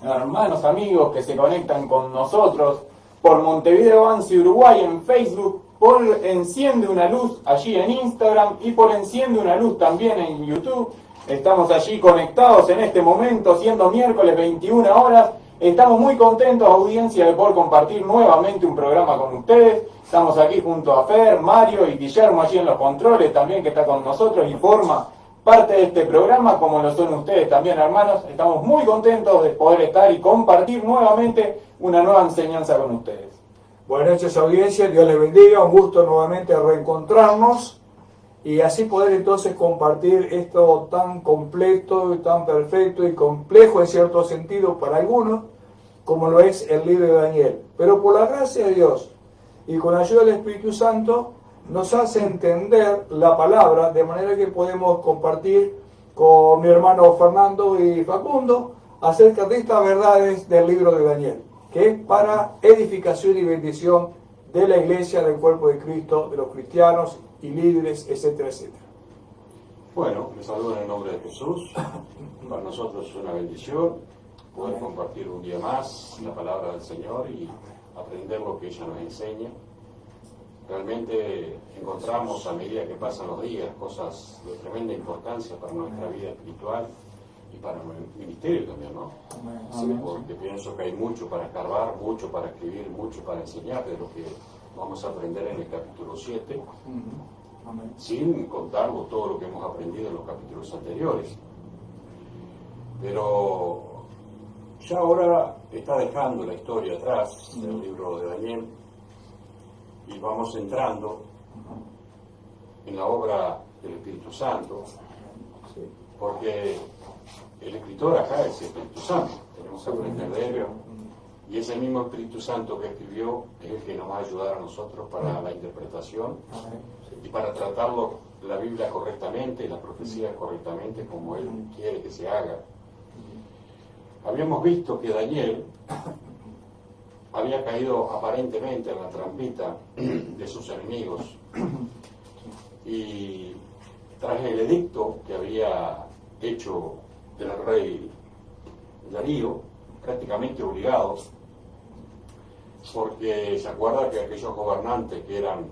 Hermanos, amigos que se conectan con nosotros por Montevideo Avance Uruguay en Facebook, por Enciende una Luz allí en Instagram y por Enciende una Luz también en YouTube. Estamos allí conectados en este momento, siendo miércoles 21 horas. Estamos muy contentos, audiencia, de poder compartir nuevamente un programa con ustedes. Estamos aquí junto a Fer, Mario y Guillermo allí en los controles también, que está con nosotros y forma parte de este programa, como lo son ustedes también, hermanos. Estamos muy contentos de poder estar y compartir nuevamente una nueva enseñanza con ustedes. Buenas noches, audiencia, Dios les bendiga, un gusto nuevamente reencontrarnos y así poder entonces compartir esto tan completo y tan perfecto y complejo en cierto sentido para algunos, como lo es el libro de Daniel. Pero por la gracia de Dios y con la ayuda del Espíritu Santo, nos hace entender la palabra de manera que podemos compartir con mi hermano Fernando y Facundo acerca de estas verdades del libro de Daniel, que es para edificación y bendición de la iglesia, del cuerpo de Cristo, de los cristianos y líderes, etcétera, etcétera. Bueno, les saludo en el nombre de Jesús. Para nosotros es una bendición poder compartir un día más la palabra del Señor y aprender lo que ella nos enseña. Realmente encontramos a medida que pasan los días cosas de tremenda importancia para nuestra vida espiritual y para el ministerio también, ¿no? Sí, porque pienso que hay mucho para escarbar, mucho para escribir, mucho para enseñar de lo que vamos a aprender en el capítulo 7, sin contarlo todo lo que hemos aprendido en los capítulos anteriores. Pero ya ahora está dejando la historia atrás del libro de Daniel y vamos entrando en la obra del Espíritu Santo, porque el escritor acá es el Espíritu Santo, tenemos que aprender de él, y ese mismo Espíritu Santo que escribió es el que nos va a ayudar a nosotros para la interpretación y para tratarlo, la Biblia correctamente, las profecías correctamente, como Él quiere que se haga. Habíamos visto que Daniel había caído aparentemente en la trampita de sus enemigos y tras el edicto que había hecho el rey Darío, prácticamente obligado, porque se acuerda que aquellos gobernantes que eran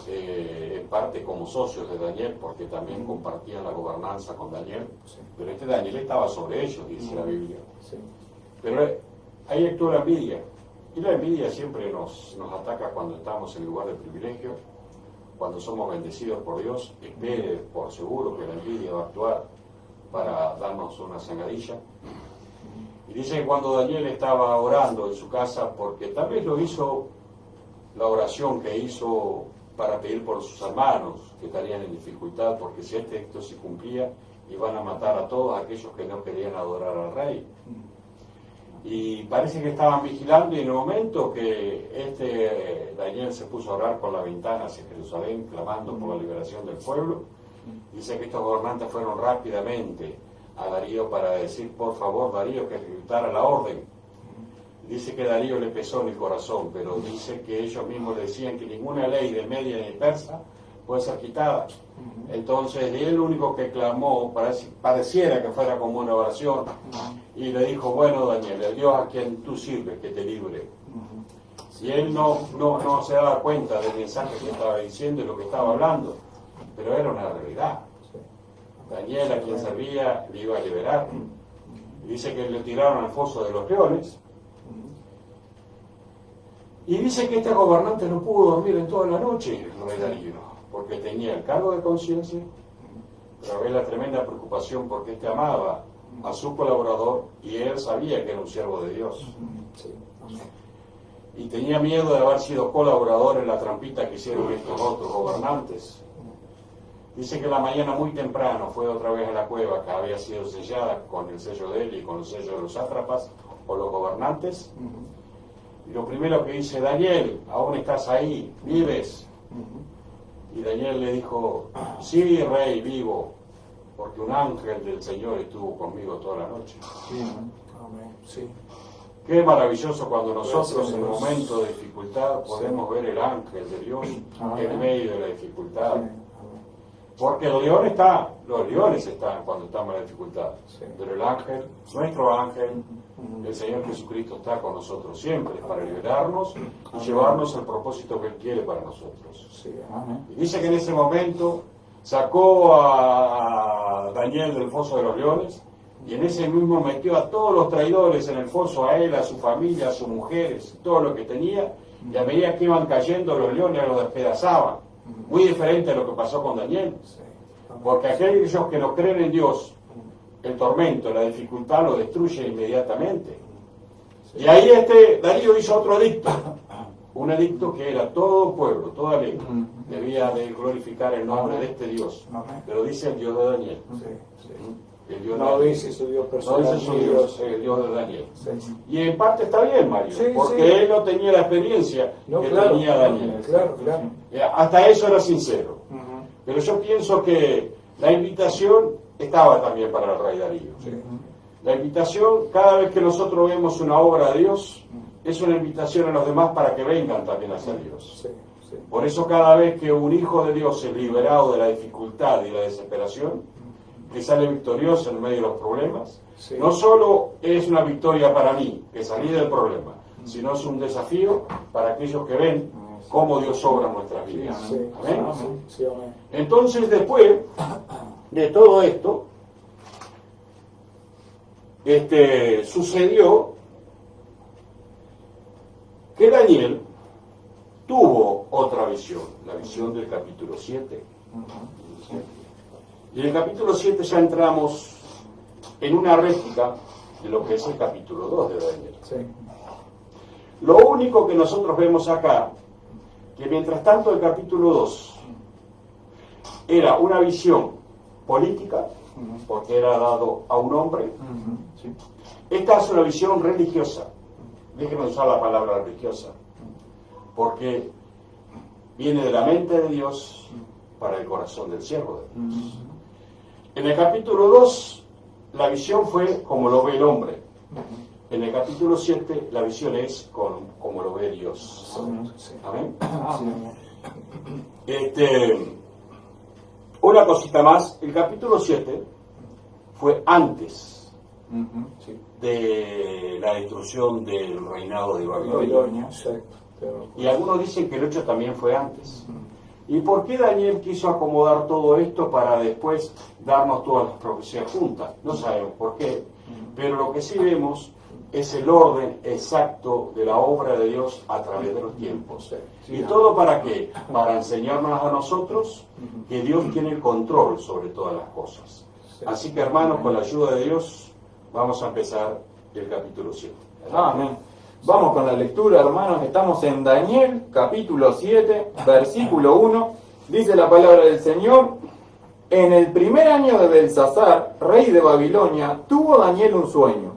en parte como socios de Daniel, porque también compartían la gobernanza con Daniel, pero este Daniel estaba sobre ellos, dice la Biblia. Pero ahí actuó la envidia. Y la envidia siempre nos ataca cuando estamos en lugar de privilegio, cuando somos bendecidos por Dios. Espere por seguro que la envidia va a actuar para darnos una zancadilla. Y dice que cuando Daniel estaba orando en su casa, porque tal vez lo hizo, la oración que hizo para pedir por sus hermanos que estarían en dificultad, porque si este texto se cumplía, iban a matar a todos aquellos que no querían adorar al rey. Y parece que estaban vigilando y en el momento que Daniel se puso a orar por la ventana hacia Jerusalén, clamando por la liberación del pueblo, dice que estos gobernantes fueron rápidamente a Darío para decir, por favor, Darío, que ejecutara la orden. Dice que Darío le pesó en el corazón, pero dice que ellos mismos le decían que ninguna ley de Media ni Persa puede ser quitada. Entonces él el único que clamó, pareciera que fuera como una oración, y le dijo, bueno, Daniel, el Dios a quien tú sirves, que te libre. Y él no se daba cuenta del mensaje que estaba diciendo y lo que estaba hablando, pero era una realidad. Daniel, a quien servía, le iba a liberar. Dice que le tiraron al foso de los leones, Y dice que este gobernante no pudo dormir en toda la noche, el rey Darío, porque tenía el cargo de conciencia, pero había la tremenda preocupación porque este amaba a su colaborador y él sabía que era un siervo de Dios. Sí. Amén. Y tenía miedo de haber sido colaborador en la trampita que hicieron estos otros gobernantes. Dice que la mañana muy temprano fue otra vez a la cueva que había sido sellada con el sello de él y con el sello de los sátrapas o los gobernantes. Y lo primero que dice: Daniel, aún estás ahí, ¿vives? Y Daniel le dijo: sí, rey, vivo, porque un ángel del Señor estuvo conmigo toda la noche. Sí. Amén. Sí. Qué maravilloso cuando nosotros en un momento de dificultad podemos ver el ángel de Dios en medio de la dificultad. Porque los leones están cuando estamos en la dificultad. Sí. Pero el ángel, nuestro ángel, el Señor Jesucristo, está con nosotros siempre para liberarnos y llevarnos al propósito que Él quiere para nosotros. Sí. Amén. Y dice que en ese momento sacó a Daniel del foso de los leones y en ese mismo metió a todos los traidores en el foso, a él, a su familia, a sus mujeres, todo lo que tenía, y a medida que iban cayendo los leones los despedazaban. Muy diferente a lo que pasó con Daniel. Porque aquellos que no creen en Dios, el tormento, la dificultad lo destruye inmediatamente. Y ahí Darío hizo otro edicto. Un edicto que era todo pueblo, toda lengua, debía de glorificar el nombre de este Dios. Pero dice el Dios de Daniel. El Dios No de dice su Dios personal. No dice su Dios, el Dios de Daniel. Sí. Y en parte está bien, Mario, Sí, porque sí. él no tenía la experiencia que tenía Daniel. Claro. Hasta eso era sincero. Pero yo pienso que la invitación estaba también para el rey Darío. Sí. La invitación, cada vez que nosotros vemos una obra de Dios, es una invitación a los demás para que vengan también hacia Dios. Sí. Por eso cada vez que un hijo de Dios es liberado de la dificultad y la desesperación, que sale victorioso en medio de los problemas, Sí. no solo es una victoria para mí, que salí del problema, sino es un desafío para aquellos que ven cómo Dios obra en nuestras vidas. Sí. Amén. Sí. Amén. Entonces, después de todo esto, sucedió que Daniel tuvo otra visión, la visión del capítulo 7. Y en el capítulo 7 ya entramos en una réplica de lo que es el capítulo 2 de Daniel. Sí. Lo único que nosotros vemos acá, que mientras tanto el capítulo 2 era una visión política, porque era dado a un hombre, Sí. esta es una visión religiosa. Déjenme usar la palabra religiosa, porque viene de la mente de Dios para el corazón del siervo de Dios. En el capítulo 2, la visión fue como lo ve el hombre. En el capítulo 7, la visión es como lo ve Dios. Sí. Amén. Sí. Una cosita más, el capítulo 7 fue antes Sí. de la destrucción del reinado de Babilonia. Exacto. Y algunos dicen que el 8 también fue antes. ¿Y por qué Daniel quiso acomodar todo esto para después darnos todas las profecías juntas? No sabemos por qué, pero lo que sí vemos es el orden exacto de la obra de Dios a través de los tiempos. ¿Y todo para qué? Para enseñarnos a nosotros que Dios tiene el control sobre todas las cosas. Así que, hermanos, con la ayuda de Dios, vamos a empezar el capítulo 7. Amén. Vamos con la lectura, hermanos. Estamos en Daniel, capítulo 7, versículo 1. Dice la palabra del Señor: en el primer año de Belsasar, rey de Babilonia, tuvo Daniel un sueño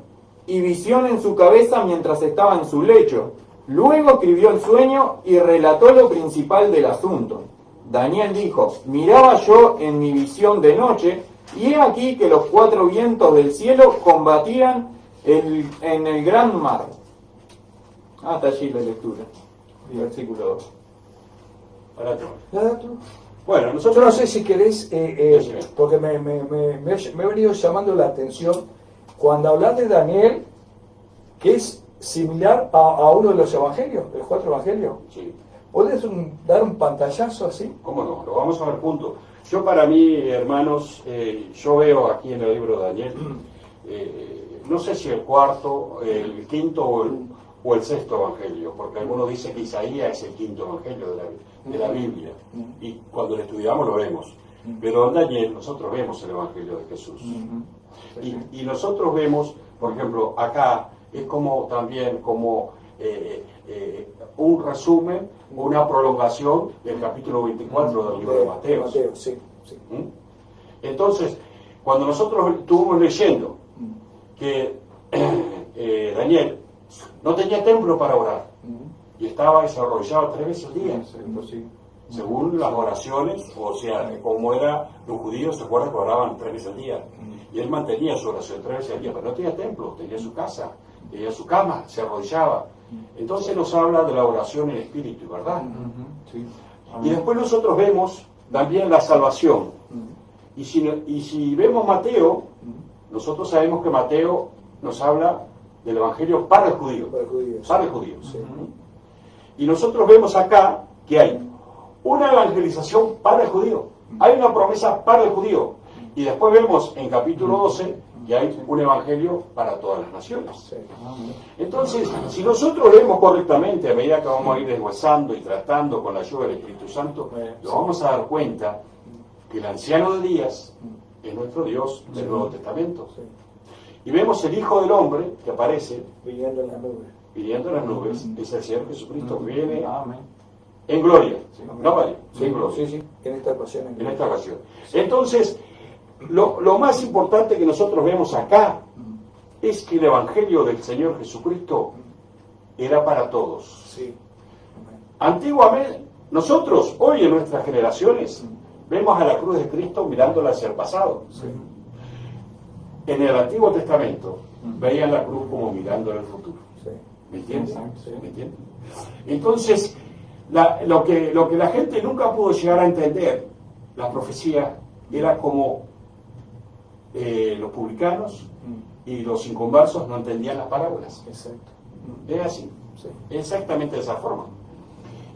y visión en su cabeza mientras estaba en su lecho. Luego escribió el sueño y relató lo principal del asunto. Daniel dijo: miraba yo en mi visión de noche, y he aquí que los 4 vientos del cielo combatían en el gran mar. Hasta allí la lectura. Y versículo 2. Nada, tú. Bueno, Yo nosotros no sé si querés, Decime. porque me ha venido llamando la atención cuando hablas de Daniel, que es similar a uno de los evangelios, de los 4 evangelios. Sí. ¿Podés dar un pantallazo así? ¿Cómo no? Lo vamos a ver juntos. Yo para mí, hermanos, yo veo aquí en el libro de Daniel, no sé si el 4, el 5º o el sexto evangelio, porque algunos dicen que Isaías es el quinto evangelio de la Biblia, y cuando lo estudiamos lo vemos. Pero en Daniel nosotros vemos el evangelio de Jesús. Y nosotros vemos, por ejemplo, acá es como también como un resumen, una prolongación del capítulo 24 del libro de Mateo. Sí. Entonces, cuando nosotros estuvimos leyendo que Daniel no tenía templo para orar y estaba desarrollado 3 veces al día, según las oraciones, o sea, como eran los judíos, se acuerdan que oraban 3 veces al día, y él mantenía su oración 3 veces al día, pero no tenía templo, tenía su casa, tenía su cama, se arrodillaba. Entonces nos habla de la oración en espíritu, ¿verdad? Y después nosotros vemos también la salvación. Y si vemos Mateo, nosotros sabemos que Mateo nos habla del evangelio para el judío. Para el judío. Y nosotros vemos acá que hay una evangelización para el judío. Hay una promesa para el judío. Y después vemos en capítulo 12 que hay un evangelio para todas las naciones. Entonces, si nosotros leemos correctamente, a medida que vamos a ir deshuesando y tratando con la ayuda del Espíritu Santo, nos vamos a dar cuenta que el anciano de días es nuestro Dios del Nuevo Testamento. Y vemos el Hijo del Hombre que aparece viniendo en las nubes. Viniendo en las nubes, es el Señor Jesucristo que viene en gloria. No vale, en gloria. En esta ocasión. En esta ocasión. Entonces, lo más importante que nosotros vemos acá es que el Evangelio del Señor Jesucristo era para todos. Antiguamente, nosotros, hoy en nuestras generaciones, vemos a la cruz de Cristo mirándola hacia el pasado. En el Antiguo Testamento veían la cruz como mirándola al futuro. ¿Me entiendes? ¿Me entiendes? Entonces, lo que la gente nunca pudo llegar a entender, la profecía, era como los publicanos y los inconversos no entendían las parábolas. Es así. Exactamente de esa forma.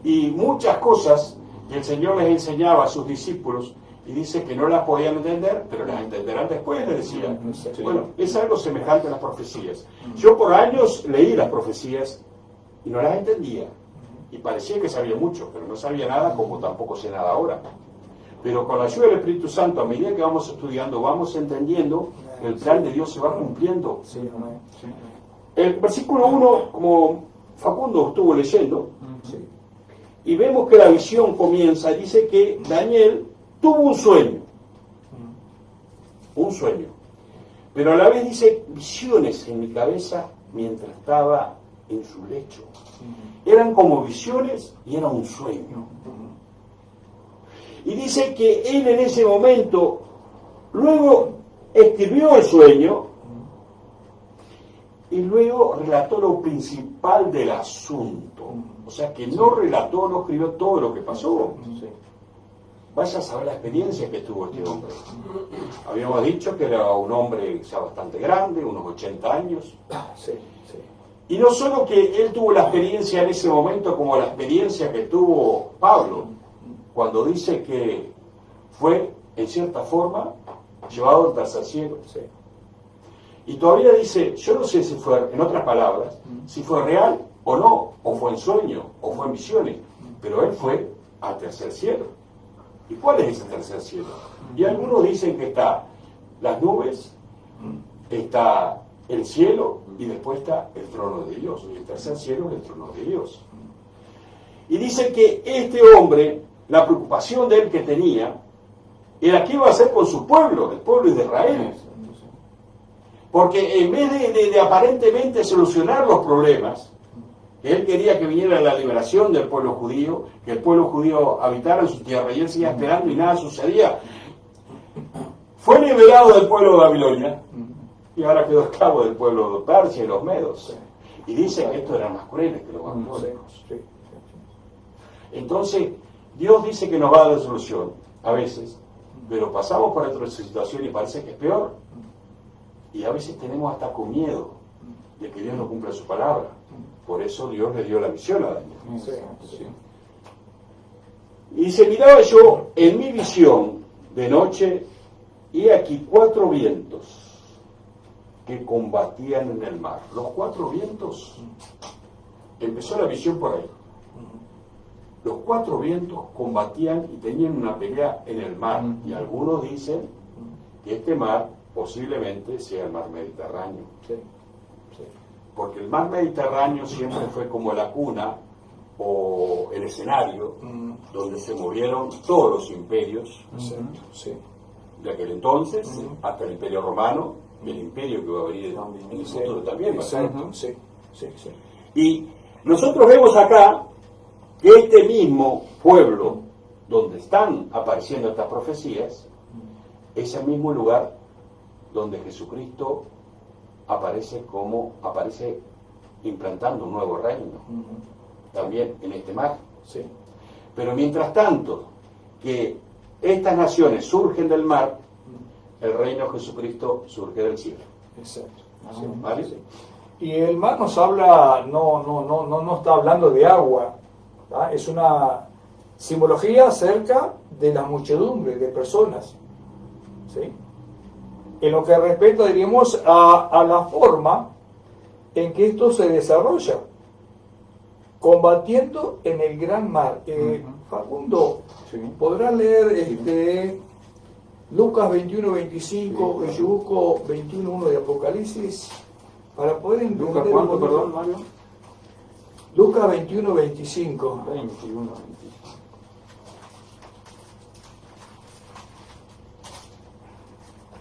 Y muchas cosas que el Señor les enseñaba a sus discípulos y dice que no las podían entender, pero las entenderán después, le decía. Bueno, es algo semejante a las profecías. Yo por años leí las profecías y no las entendía. Y parecía que sabía mucho, pero no sabía nada, como tampoco sé nada ahora. Pero con la ayuda del Espíritu Santo, a medida que vamos estudiando, vamos entendiendo que el plan de Dios se va cumpliendo. El versículo 1, como Facundo estuvo leyendo, y vemos que la visión comienza, dice que Daniel tuvo un sueño, pero a la vez dice visiones en mi cabeza mientras estaba en su lecho. Eran como visiones y era un sueño. Y dice que él en ese momento, luego escribió el sueño y luego relató lo principal del asunto. O sea que no escribió todo lo que pasó. Vaya a saber la experiencia que tuvo este hombre. Habíamos dicho que era un hombre ya bastante grande, unos 80 años. Y no solo que él tuvo la experiencia en ese momento como la experiencia que tuvo Pablo, cuando dice que fue, en cierta forma, llevado al tercer cielo. Y todavía dice, yo no sé si fue, en otras palabras, si fue real o no, o fue en sueño, o fue en visiones, pero él fue al tercer cielo. ¿Y cuál es ese tercer cielo? Y algunos dicen que está las nubes, está el cielo y después está el trono de Dios. Y el tercer cielo es el trono de Dios. Y dice que este hombre, la preocupación de él que tenía, era qué iba a hacer con su pueblo, el pueblo de Israel. Porque en vez de aparentemente solucionar los problemas, que él quería que viniera la liberación del pueblo judío, que el pueblo judío habitara en su tierra, y él seguía esperando y nada sucedía. Fue liberado del pueblo de Babilonia y ahora quedó esclavo del pueblo de Persia y los medos. Y dice que estos eran más crueles que los babilónicos. Entonces, Dios dice que nos va a dar solución, a veces, pero pasamos por otra situación y parece que es peor. Y a veces tenemos hasta con miedo de que Dios no cumpla su palabra. Por eso Dios le dio la visión a Daniel. Y dice, miraba yo en mi visión de noche, y aquí 4 vientos que combatían en el mar. Los 4 vientos empezó la visión por ahí. Los cuatro vientos combatían y tenían una pelea en el mar. Y algunos dicen que este mar posiblemente sea el mar Mediterráneo. Sí, sí. Porque el mar Mediterráneo siempre fue como la cuna o el escenario donde se movieron todos los imperios Exacto, sí. de aquel entonces, hasta el Imperio Romano, y el imperio que va a venir en el futuro también. Exacto, sí, sí, sí. Y nosotros vemos acá que este mismo pueblo donde están apareciendo estas profecías es el mismo lugar donde Jesucristo aparece implantando un nuevo reino, también en este mar. Sí. Pero mientras tanto que estas naciones surgen del mar, el reino de Jesucristo surge del cielo. Exacto. ¿Vale? Sí. Y el mar nos habla, no está hablando de agua, ¿tá? Es una simbología acerca de la muchedumbre de personas, ¿sí? En lo que respecta, diríamos, a la forma en que esto se desarrolla, combatiendo en el gran mar. Facundo, Sí. ¿podrá leer Lucas 21:25 y Yubuco 21:1 de Apocalipsis? Para poder entender. Lucas, ¿cuánto, perdón, Mario? Lucas 21:25. 21.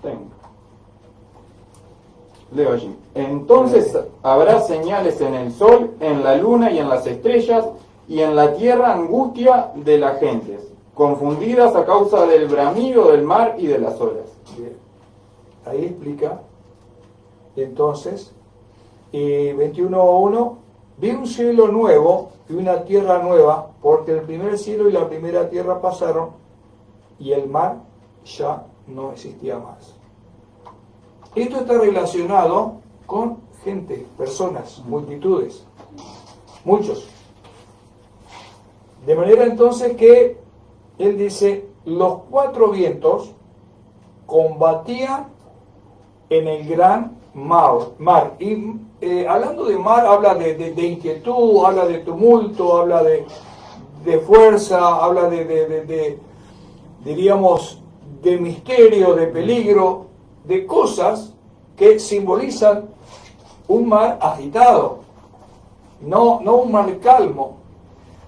Tengo. Leo allí. Entonces habrá señales en el sol, en la luna y en las estrellas, y en la tierra angustia de las gentes, confundidas a causa del bramido del mar y de las olas. Bien. Ahí explica. Entonces, 21:1, vi un cielo nuevo y una tierra nueva, porque el primer cielo y la primera tierra pasaron, y el mar ya no existía más. Esto está relacionado con gente, personas, multitudes, muchos. De manera entonces que él dice, los cuatro vientos combatían en el gran mar. Y hablando de mar, habla de inquietud, habla de tumulto, habla de fuerza, habla diríamos, de misterio, de peligro, de cosas que simbolizan un mar agitado, no un mar calmo.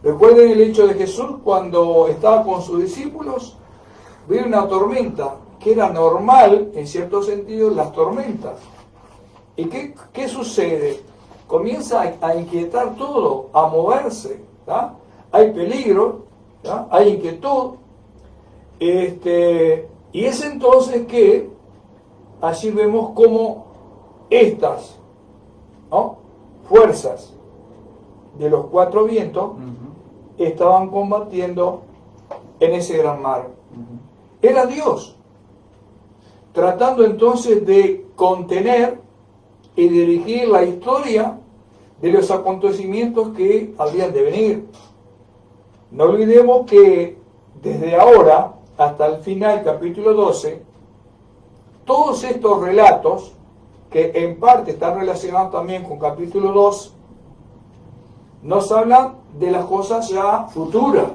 Recuerden el hecho de Jesús cuando estaba con sus discípulos, vio una tormenta, que era normal, en cierto sentido, las tormentas. ¿Y qué sucede? Comienza a inquietar todo, a moverse, ¿tá? Hay peligro, ¿tá? Hay inquietud, y es entonces que allí vemos cómo estas, ¿no?, fuerzas de los cuatro vientos estaban combatiendo en ese gran mar. Era Dios tratando entonces de contener y dirigir la historia de los acontecimientos que habían de venir. No olvidemos que desde ahora hasta el final, capítulo 12, todos estos relatos, que en parte están relacionados también con capítulo 2, nos hablan de las cosas ya futuras,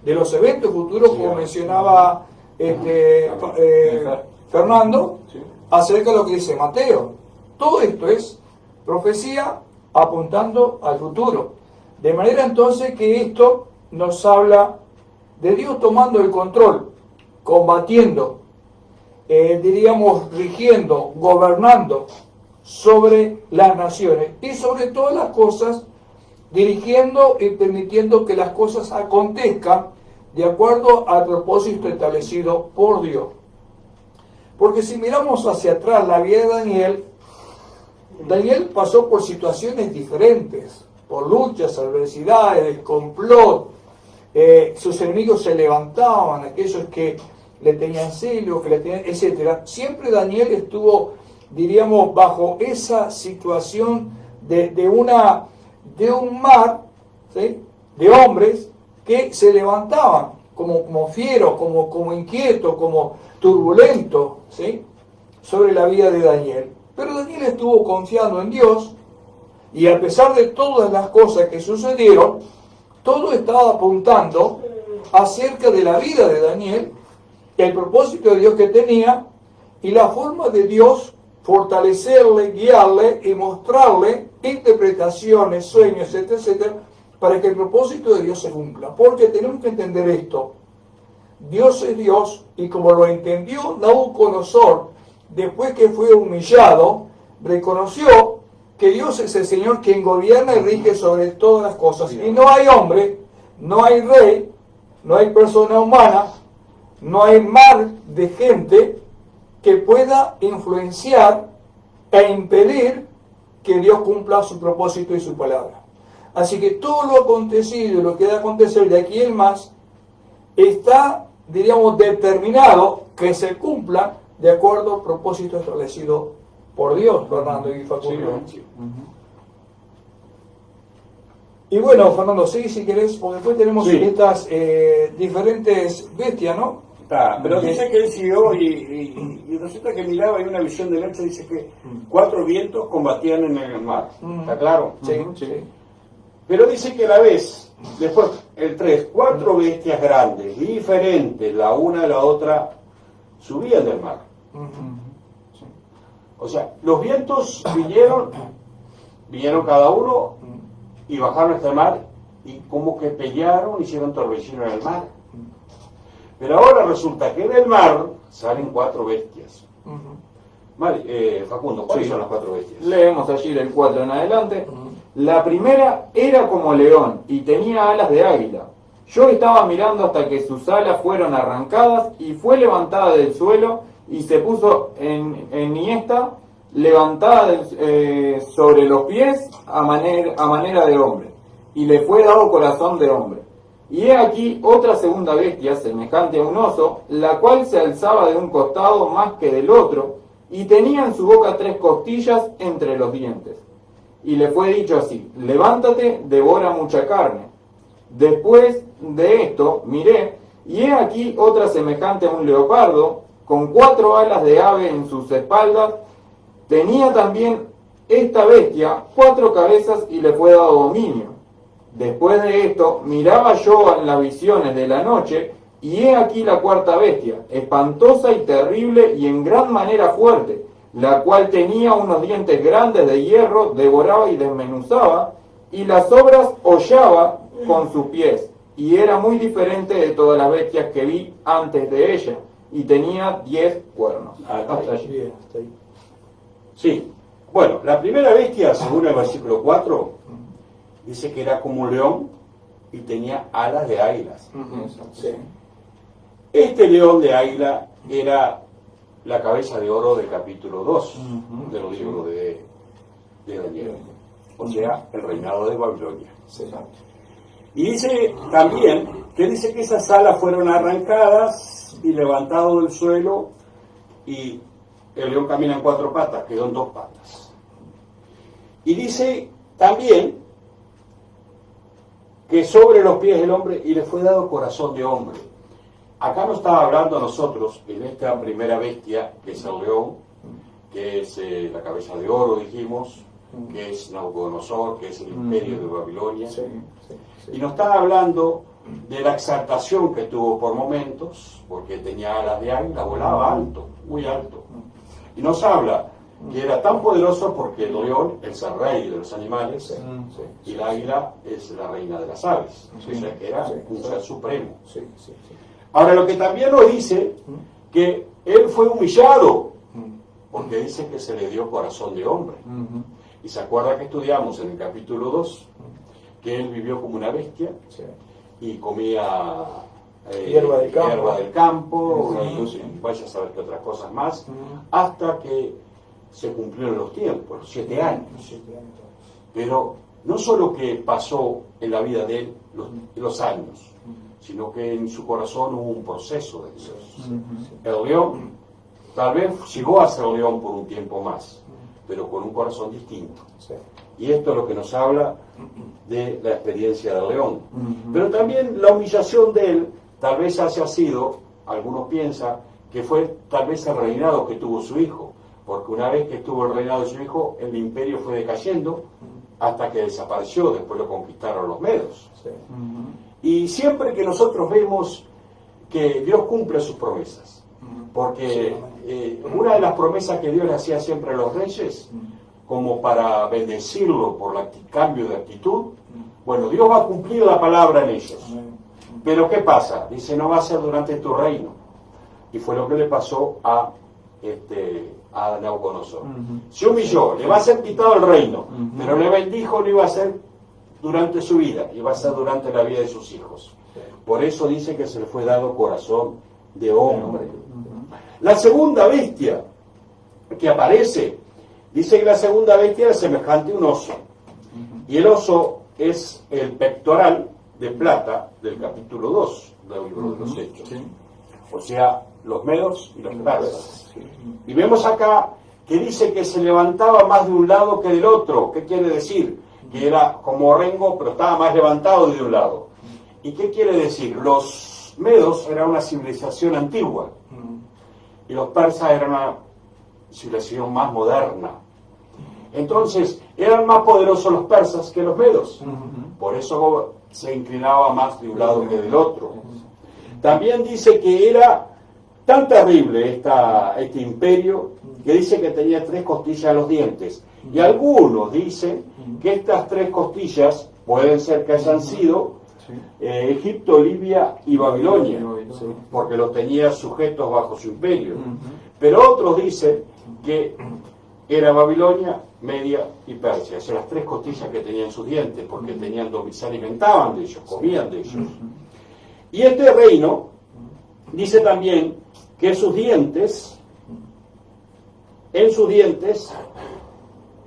de los eventos futuros, como mencionaba Fernando, acerca de lo que dice Mateo. Todo esto es profecía apuntando al futuro. De manera entonces que esto nos habla de Dios tomando el control, combatiendo, diríamos, rigiendo, gobernando sobre las naciones y sobre todas las cosas, dirigiendo y permitiendo que las cosas acontezcan de acuerdo al propósito establecido por Dios. Porque si miramos hacia atrás la vida de Daniel pasó por situaciones diferentes, por luchas, adversidades, complot. Sus enemigos se levantaban, aquellos que le tenían celos, que le tenían, etc. Siempre Daniel estuvo, diríamos, bajo esa situación de un mar, ¿sí?, de hombres que se levantaban como fieros, como inquietos, como turbulentos, ¿sí?, sobre la vida de Daniel. Pero Daniel estuvo confiando en Dios, Y a pesar de todas las cosas que sucedieron, todo estaba apuntando acerca de la vida de Daniel, el propósito de Dios que tenía y la forma de Dios fortalecerle, guiarle y mostrarle interpretaciones, sueños, etcétera, etcétera, para que el propósito de Dios se cumpla. Porque tenemos que entender esto. Dios es Dios, y como lo entendió Nabucodonosor, después que fue humillado, reconoció que Dios es el Señor quien gobierna y rige sobre todas las cosas. Y no hay hombre, no hay rey, no hay persona humana, no hay mar de gente que pueda influenciar e impedir que Dios cumpla su propósito y su palabra. Así que todo lo acontecido y lo que va a acontecer de aquí en más está, diríamos, determinado que se cumpla de acuerdo al propósito establecido por Dios, Fernando y Facundo. Sí. Y bueno, Fernando, sí, si querés, porque después tenemos Sí. estas diferentes bestias, ¿no? Está, pero dice que él siguió y resulta que miraba en una visión de noche, dice que 4 vientos combatían en el mar. ¿Está claro? Sí, Sí. sí. Pero dice que a la vez, después, el 3, 4 bestias grandes, diferentes, la una de la otra, subían del mar. O sea, los vientos vinieron cada uno y bajaron hasta el mar y como que pelearon, hicieron torbellino en el mar. Pero ahora resulta que del mar salen 4 bestias. Vale, Facundo, ¿cuáles Sí. son las 4 bestias? Leemos allí del 4 en adelante. La primera era como león y tenía alas de águila. Yo estaba mirando hasta que sus alas fueron arrancadas y fue levantada del suelo y se puso enhiesta, levantada sobre los pies a manera de hombre, y le fue dado corazón de hombre. Y he aquí otra segunda bestia, semejante a un oso, la cual se alzaba de un costado más que del otro, y tenía en su boca 3 costillas entre los dientes. Y le fue dicho así: levántate, devora mucha carne. Después de esto miré, y he aquí otra semejante a un leopardo, con 4 alas de ave en sus espaldas. Tenía también esta bestia 4 cabezas y le fue dado dominio. Después de esto miraba yo en las visiones de la noche, y he aquí la 4ª bestia, espantosa y terrible y en gran manera fuerte, la cual tenía unos dientes grandes de hierro, devoraba y desmenuzaba, y las obras hollaba con sus pies, y era muy diferente de todas las bestias que vi antes de ella, y tenía 10 cuernos. Hasta Hasta allí. Bien, hasta ahí. Sí. Bueno, la primera bestia, según el versículo 4, dice que era como un león y tenía alas de águilas. Sí. Este león de águila era la cabeza de oro del capítulo 2 del libro de Daniel. O sea, el reinado de Babilonia. Sí. Y dice también que dice que esas alas fueron arrancadas y levantado del suelo, y el león camina en 4 patas, quedó en 2 patas. Y dice también que sobre los pies del hombre, y le fue dado corazón de hombre. Acá no estaba hablando a nosotros en esta primera bestia, que es el león, que es la cabeza de oro, dijimos, que es Nabucodonosor, que es el imperio de Babilonia. Sí, sí, sí. Y nos está hablando de la exaltación que tuvo por momentos, porque tenía alas de águila, volaba alto, muy alto. Y nos habla que era tan poderoso porque el león es el rey de los animales, y la águila es la reina de las aves. Sí. O sea que era Sí. un ser supremo. Sí, sí, sí. Ahora, lo que también nos dice que él fue humillado, porque dice que se le dio corazón de hombre. Y se acuerda que estudiamos en el capítulo 2 que él vivió como una bestia Sí. y comía Hierba del campo. hierba del campo Ujú. y vaya a saber qué otras cosas más, hasta que se cumplieron los tiempos, los 7 años. 7 años. Pero no solo que pasó en la vida de él los años, sino que en su corazón hubo un proceso de Dios. El león tal vez llegó a ser león por un tiempo más, pero con un corazón distinto. Sí. Y esto es lo que nos habla de la experiencia del león. Pero también la humillación de él tal vez haya sido, algunos piensan, que fue tal vez el reinado que tuvo su hijo, porque una vez que estuvo el reinado de su hijo, el imperio fue decayendo hasta que desapareció, después lo conquistaron los medos. Sí. Y siempre que nosotros vemos que Dios cumple sus promesas, porque una de las promesas que Dios le hacía siempre a los reyes, como para bendecirlo por el cambio de actitud, bueno, Dios va a cumplir la palabra en ellos. Pero ¿qué pasa? Dice, no va a ser durante tu reino. Y fue lo que le pasó a Nabucodonosor. Se humilló, le va a ser quitado el reino, pero le bendijo, no iba a ser durante su vida, iba a ser durante la vida de sus hijos. Por eso dice que se le fue dado corazón de hombre. La segunda bestia que aparece, dice que la segunda bestia es semejante a un oso. Y el oso es el pectoral de plata del capítulo 2 del libro de los Hechos. O sea, los medos y los persas. Y vemos acá que dice que se levantaba más de un lado que del otro. ¿Qué quiere decir? Que era como rengo, pero estaba más levantado de un lado. ¿Y qué quiere decir? Los medos eran una civilización antigua y los persas eran una civilización más moderna. Entonces, eran más poderosos los persas que los medos. Por eso se inclinaba más de un lado que del otro. También dice que era tan terrible este imperio que dice que tenía 3 costillas en los dientes. Y algunos dicen que estas 3 costillas pueden ser que hayan sido Egipto, Libia y Babilonia, porque los tenía sujetos bajo su imperio. Pero otros dicen que era Babilonia, Media y Persia. Esas son las 3 costillas que tenían sus dientes, porque se alimentaban de ellos, comían de ellos. Y este reino dice también que en sus dientes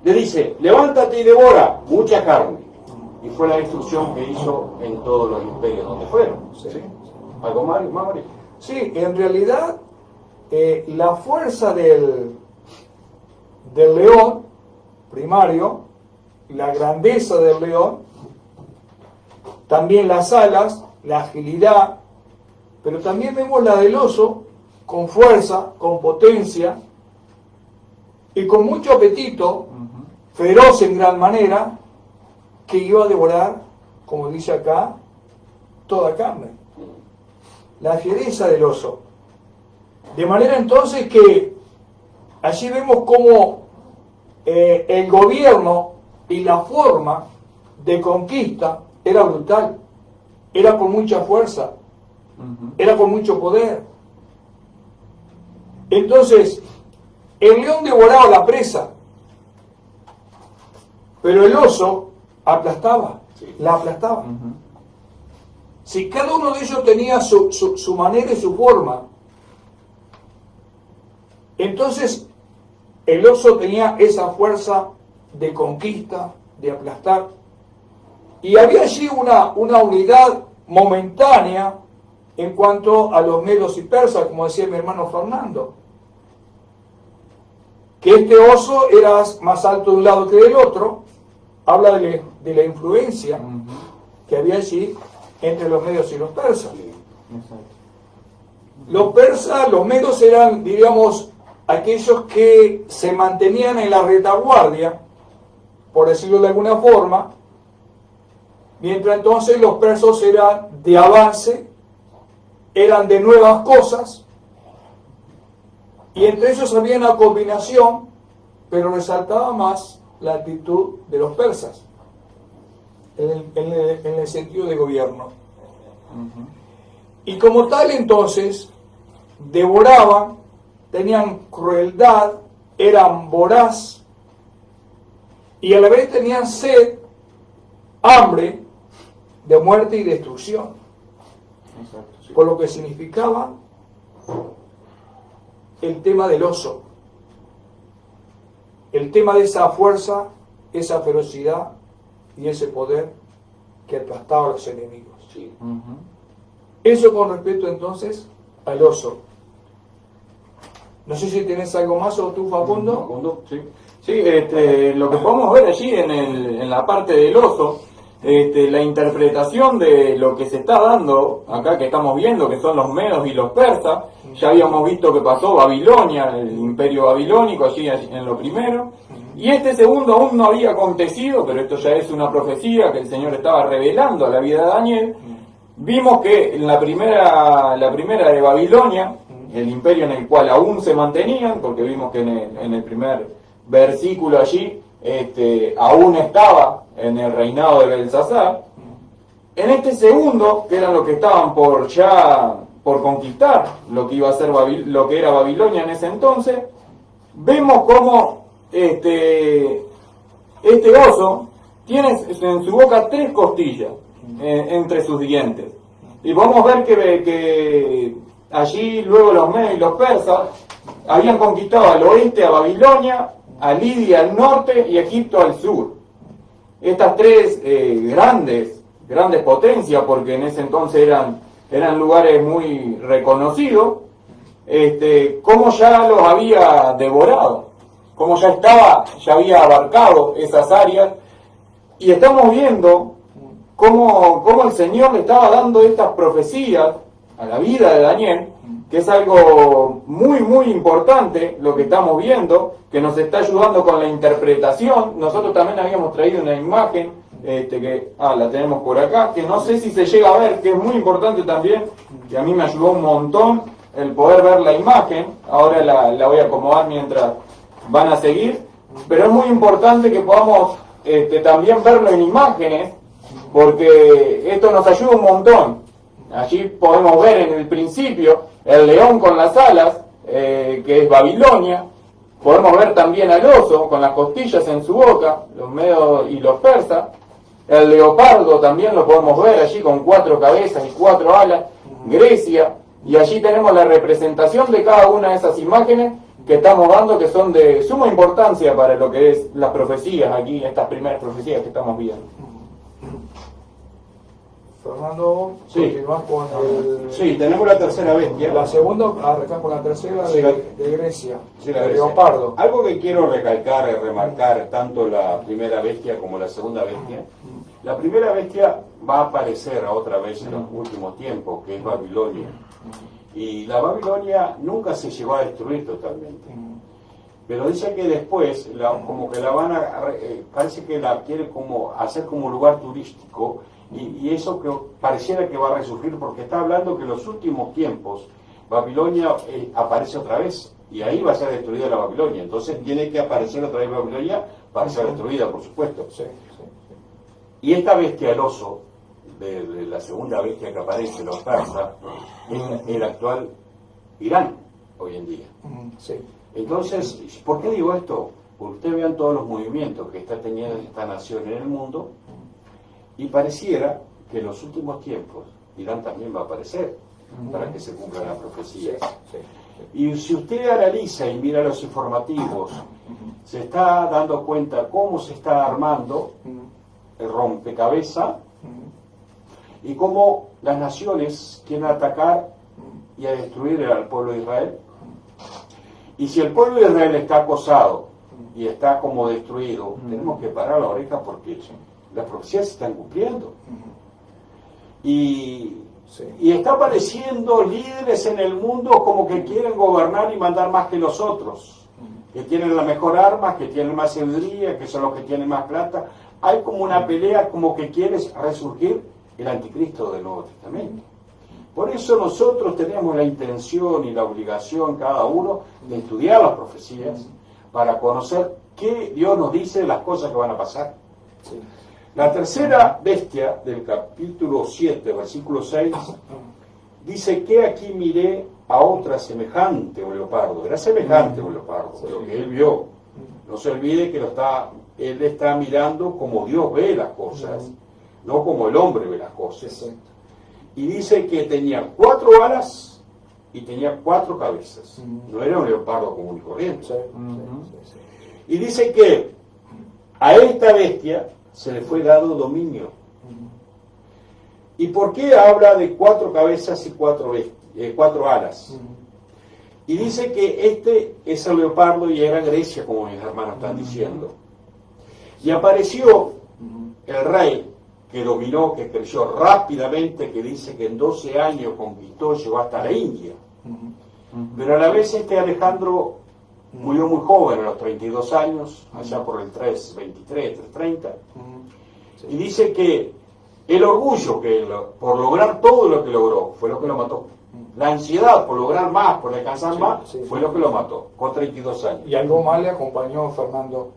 le dice, levántate y devora mucha carne. Y fue la destrucción que hizo en todos los imperios donde fueron. Sí. ¿Algo más, Mauri? Sí, en realidad la fuerza del león primario, la grandeza del león, también las alas, la agilidad, pero también vemos la del oso con fuerza, con potencia y con mucho apetito, feroz en gran manera, que iba a devorar, como dice acá, toda carne. La fiereza del oso. De manera entonces que allí vemos cómo el gobierno y la forma de conquista era brutal, era con mucha fuerza, era con mucho poder. Entonces, el león devoraba la presa, pero el oso aplastaba, la aplastaba. Si cada uno de ellos tenía su manera y su forma, entonces el oso tenía esa fuerza de conquista, de aplastar. Y había allí una unidad momentánea en cuanto a los medos y persas, como decía mi hermano Fernando. Que este oso era más alto de un lado que del otro, habla de la influencia que había allí entre los medos y los persas. Los persas, los medos eran, diríamos, aquellos que se mantenían en la retaguardia, por decirlo de alguna forma, mientras entonces los persas eran de avance, eran de nuevas cosas, y entre ellos había una combinación, pero resaltaba más la actitud de los persas, en el sentido de gobierno. Y como tal entonces, devoraban, tenían crueldad, eran voraz, y a la vez tenían sed, hambre de muerte y destrucción. Por lo que significaba el tema del oso, el tema de esa fuerza, esa ferocidad y ese poder que aplastaba a los enemigos. Sí. Eso con respecto entonces al oso. No sé si tenés algo más o tú, Facundo. Sí, lo que podemos ver allí en la parte del oso, la interpretación de lo que se está dando acá, que estamos viendo, que son los medos y los persas. Ya habíamos visto que pasó Babilonia, el imperio babilónico, allí en lo primero, Y este segundo aún no había acontecido, pero esto ya es una profecía que el Señor estaba revelando a la vida de Daniel. Vimos que en la primera de Babilonia, el imperio en el cual aún se mantenían, porque vimos que en el primer versículo allí, aún estaba en el reinado de Belsasar. En este segundo, que eran los que estaban por conquistar lo que iba a ser lo que era Babilonia en ese entonces, vemos cómo este oso tiene en su boca 3 costillas entre sus dientes. Y podemos ver que allí luego los medios y los persas habían conquistado al oeste a Babilonia, a Lidia al norte y Egipto al sur. Estas 3 grandes potencias, porque en ese entonces eran lugares muy reconocidos, cómo ya los había devorado, cómo ya había abarcado esas áreas, y estamos viendo cómo el Señor le estaba dando estas profecías a la vida de Daniel, que es algo muy muy importante lo que estamos viendo, que nos está ayudando con la interpretación. Nosotros también habíamos traído una imagen que la tenemos por acá, que no sé si se llega a ver, que es muy importante también, que a mí me ayudó un montón el poder ver la imagen. Ahora la voy a acomodar mientras van a seguir, pero es muy importante que podamos también verlo en imágenes, porque esto nos ayuda un montón. Allí podemos ver en el principio el león con las alas, que es Babilonia. Podemos ver también al oso con las costillas en su boca, los medios y los persas. El leopardo también lo podemos ver allí con 4 cabezas y 4 alas, Grecia. Y allí tenemos la representación de cada una de esas imágenes que estamos dando, que son de suma importancia para lo que es las profecías aquí, estas primeras profecías que estamos viendo. Fernando, Sí. continúas con el... Sí, tenemos la tercera bestia. La segunda, arrancamos con la tercera Sí, de Grecia, Sí, la de Grecia. leopardo. Algo que quiero recalcar y remarcar, tanto la primera bestia como la segunda bestia. La primera bestia va a aparecer otra vez en los últimos tiempos, que es Babilonia. Y la Babilonia nunca se llegó a destruir totalmente. Pero dice que después, como que la van parece que la quiere como hacer como lugar turístico, y eso que pareciera que va a resurgir, porque está hablando que en los últimos tiempos Babilonia aparece otra vez, y ahí va a ser destruida la Babilonia. Entonces tiene que aparecer otra vez Babilonia para ser destruida, por supuesto. Sí. Y esta bestia, el oso, de la segunda bestia que aparece, los persas, es el actual Irán, hoy en día. Sí. Entonces, ¿por qué digo esto? Porque ustedes vean todos los movimientos que está teniendo esta nación en el mundo, y pareciera que en los últimos tiempos Irán también va a aparecer para que se cumpla la profecía. Sí. Y si usted analiza y mira los informativos, se está dando cuenta cómo se está armando el rompecabezas y cómo las naciones quieren atacar y a destruir al pueblo de Israel. Y si el pueblo de Israel está acosado y está como destruido, tenemos que parar la oreja, porque las profecías se están cumpliendo. Y está apareciendo líderes en el mundo como que quieren gobernar y mandar más que los otros, que tienen la mejor arma, que tienen más sabiduría, que son los que tienen más plata. Hay como una pelea, como que quiere resurgir el anticristo del Nuevo Testamento. Por eso nosotros tenemos la intención y la obligación, cada uno, de estudiar las profecías para conocer qué Dios nos dice de las cosas que van a pasar. La tercera bestia del capítulo 7, versículo 6, dice que aquí miré a otra semejante a un leopardo. Era semejante a un leopardo, lo que él vio. No se olvide que él está mirando como Dios ve las cosas, no como el hombre ve las cosas. Y dice que tenía 4 alas y tenía 4 cabezas. No era un leopardo común y corriente. Y dice que a esta bestia se le fue dado dominio. ¿Y por qué habla de 4 cabezas y 4 alas? Y dice que este es el leopardo y era Grecia, como mis hermanos están diciendo. Y apareció el rey que dominó, que creció rápidamente, que dice que en 12 años conquistó, llegó hasta la India. Pero a la vez Alejandro murió muy joven, a los 32 años, allá por el 323, 330, Sí. y dice que el orgullo por lograr todo lo que logró fue lo que lo mató. La ansiedad por lograr más, por alcanzar Sí, más, sí. fue lo que lo mató, con 32 años. Y algo más le acompañó Fernando.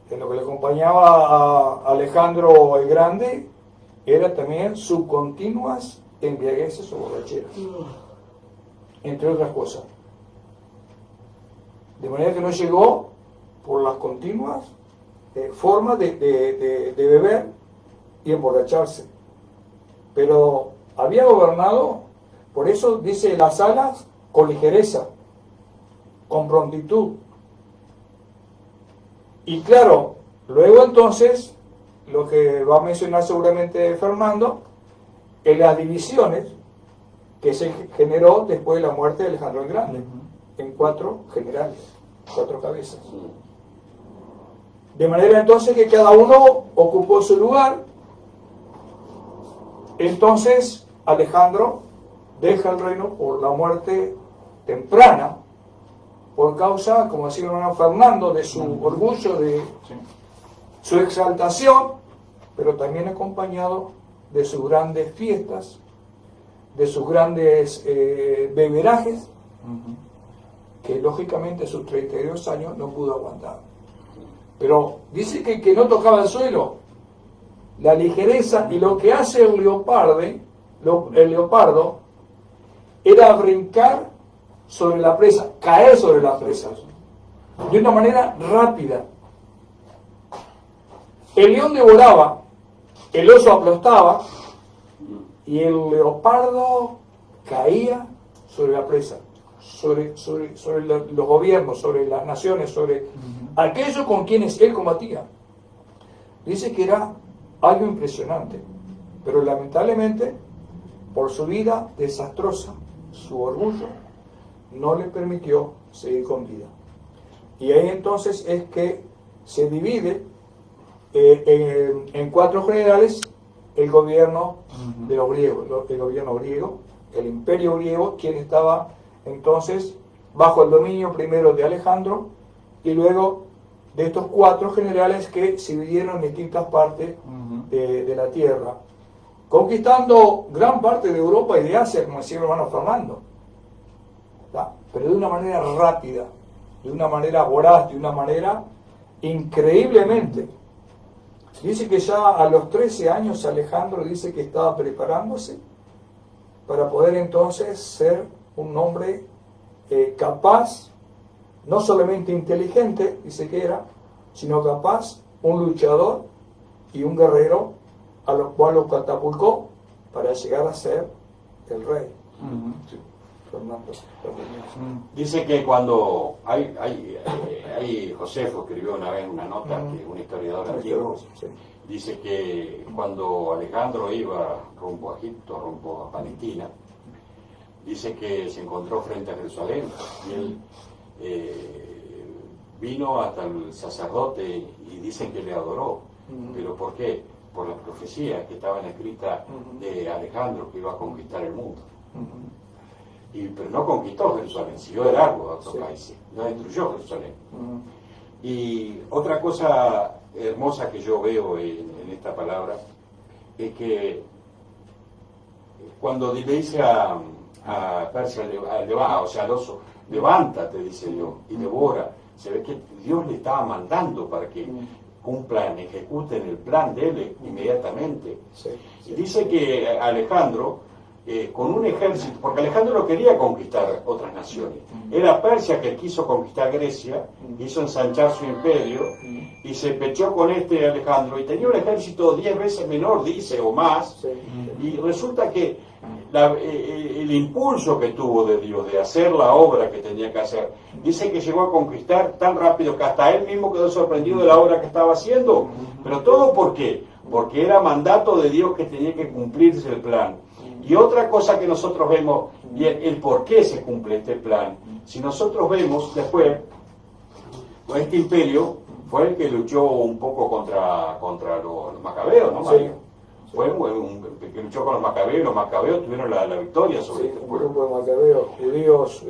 En lo que le acompañaba a Alejandro el Grande era también sus continuas embriagueces o borracheras, entre otras cosas. De manera que no llegó por las continuas formas de beber y emborracharse. Pero había gobernado, por eso dice las alas, con ligereza, con prontitud. Y claro, luego entonces, lo que va a mencionar seguramente Fernando, en las divisiones que se generó después de la muerte de Alejandro el Grande, en 4 generales, 4 cabezas. De manera entonces que cada uno ocupó su lugar. Entonces Alejandro deja el reino por la muerte temprana, por causa, como decía el hermano Fernando, de su orgullo, de su exaltación, pero también acompañado de sus grandes fiestas, de sus grandes beberajes, que lógicamente a sus 32 años no pudo aguantar. Pero dice que no tocaba el suelo, la ligereza, y lo que hace el leopardo era brincar sobre la presa, caer sobre la presa, de una manera rápida. El león devoraba, el oso aplastaba, y el leopardo caía sobre la presa, sobre los gobiernos, sobre las naciones, sobre aquellos con quienes él combatía. Dice que era algo impresionante, pero lamentablemente, por su vida desastrosa, su orgullo no le permitió seguir con vida. Y ahí entonces es que se divide en 4 generales el gobierno de los griegos, el gobierno griego, el imperio griego, quien estaba entonces bajo el dominio primero de Alejandro y luego de estos 4 generales que se dividieron en distintas partes de la tierra, conquistando gran parte de Europa y de Asia, como decía el hermano Fernando, ¿tá? Pero de una manera rápida, de una manera voraz, de una manera increíblemente. Dice que ya a los 13 años Alejandro dice que estaba preparándose para poder entonces ser un hombre capaz, no solamente inteligente, dice que era, sino capaz, un luchador y un guerrero, a lo cual lo catapultó para llegar a ser el rey. Fernando. Dice que cuando Josefo escribió una vez una nota, que un historiador antiguo, dice que cuando Alejandro iba rumbo a Egipto, rumbo a Palestina, dice que se encontró frente a Jerusalén y él vino hasta el sacerdote y dicen que le adoró. ¿Pero por qué? Por las profecías que estaban escritas de Alejandro, que iba a conquistar el mundo. Pero no conquistó Jerusalén, siguió de largo a otros países, no destruyó Jerusalén. Y otra cosa hermosa que yo veo en esta palabra es que cuando le dice a Persia, o sea, al oso, levántate, dice Dios, y devora, se ve que Dios le estaba mandando para que cumplan, ejecuten el plan de él inmediatamente. Y dice que Alejandro, con un ejército, porque Alejandro no quería conquistar otras naciones, era Persia que quiso conquistar Grecia, hizo ensanchar su imperio y se pechó con este Alejandro y tenía un ejército 10 veces menor, dice, o más, y resulta que el impulso que tuvo de Dios de hacer la obra que tenía que hacer, dice que llegó a conquistar tan rápido que hasta él mismo quedó sorprendido de la obra que estaba haciendo. Pero todo ¿por qué? Porque era mandato de Dios que tenía que cumplirse el plan. Y otra cosa que nosotros vemos, y el por qué se cumple este plan, si nosotros vemos después, este imperio fue el que luchó un poco contra los macabeos, ¿no, Mario? Fue el que luchó con los macabeos tuvieron la victoria sobre este un pueblo. grupo de macabeos, judíos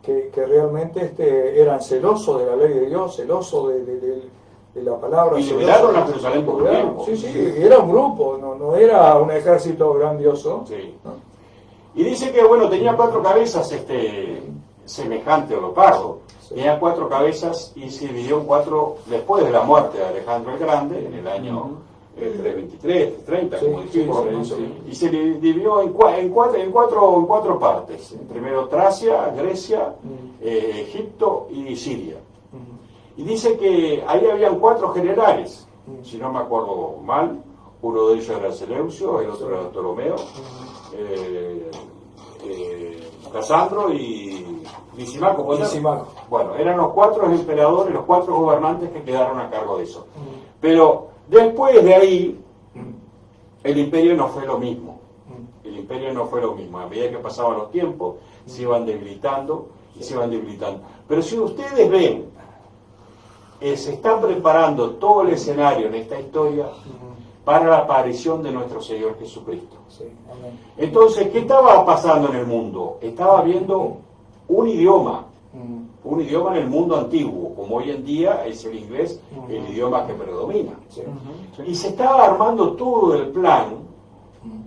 que realmente eran celosos de la ley de Dios, celosos de la palabra. Y liberaron a Jerusalén por un tiempo. Sí, era un grupo, no era un ejército grandioso. Sí. Y dice que, bueno, tenía 4 cabezas semejante a leopardo. Sí. Tenía 4 cabezas y se dividió en 4 después de la muerte de Alejandro el Grande, en el año 323, 330, Sí, como dijimos. sí, sí. Y se dividió en 4 partes. Sí. Primero Tracia, Grecia, Egipto y Siria. Y dice que ahí habían 4 generales, si no me acuerdo mal. Uno de ellos era Seleucio, el otro era Ptolomeo, Casandro y Lisimaco. Bueno, eran los 4 emperadores, los 4 gobernantes que quedaron a cargo de eso. Pero después de ahí, el imperio no fue lo mismo. El imperio no fue lo mismo. A medida que pasaban los tiempos, se iban debilitando y se iban debilitando. Pero si ustedes ven, se está preparando todo el escenario en esta historia para la aparición de nuestro Señor Jesucristo. Sí, amén. Entonces, ¿qué estaba pasando en el mundo? Estaba habiendo un idioma en el mundo antiguo, como hoy en día es el inglés, el idioma que predomina. Sí. Y se estaba armando todo el plan,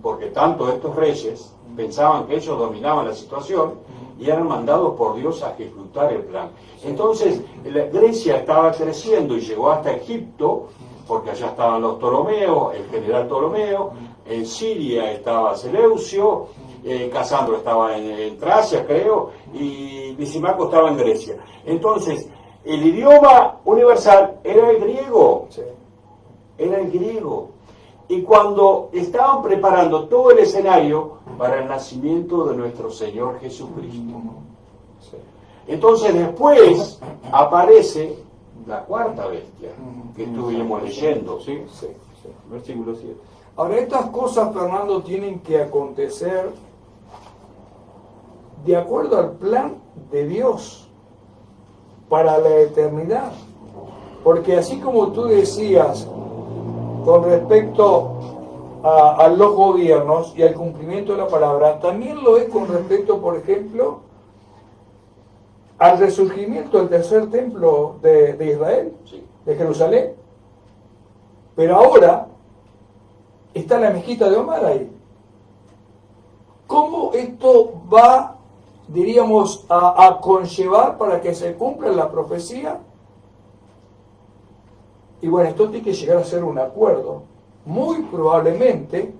porque tanto estos reyes pensaban que ellos dominaban la situación y eran mandados por Dios a ejecutar el plan. Entonces, Grecia estaba creciendo y llegó hasta Egipto, porque allá estaban los Ptolomeos, el general Ptolomeo, en Siria estaba Seleucio, Casandro estaba en Tracia, creo, y Lisimaco estaba en Grecia. Entonces, el idioma universal era el griego. Sí. Era el griego. Y cuando estaban preparando todo el escenario para el nacimiento de nuestro Señor Jesucristo. Sí. Entonces después aparece la 4ª bestia que estuvimos leyendo. Sí, Sí, sí. versículo 7. Ahora, estas cosas, Fernando, tienen que acontecer de acuerdo al plan de Dios para la eternidad. Porque así como tú decías con respecto a los gobiernos y al cumplimiento de la palabra, también lo es con respecto, por ejemplo, al resurgimiento del tercer templo de Israel, Sí. de Jerusalén. Pero ahora está la mezquita de Omar ahí. ¿Cómo esto va, diríamos, a conllevar para que se cumpla la profecía? Y bueno, esto tiene que llegar a ser un acuerdo. Muy probablemente,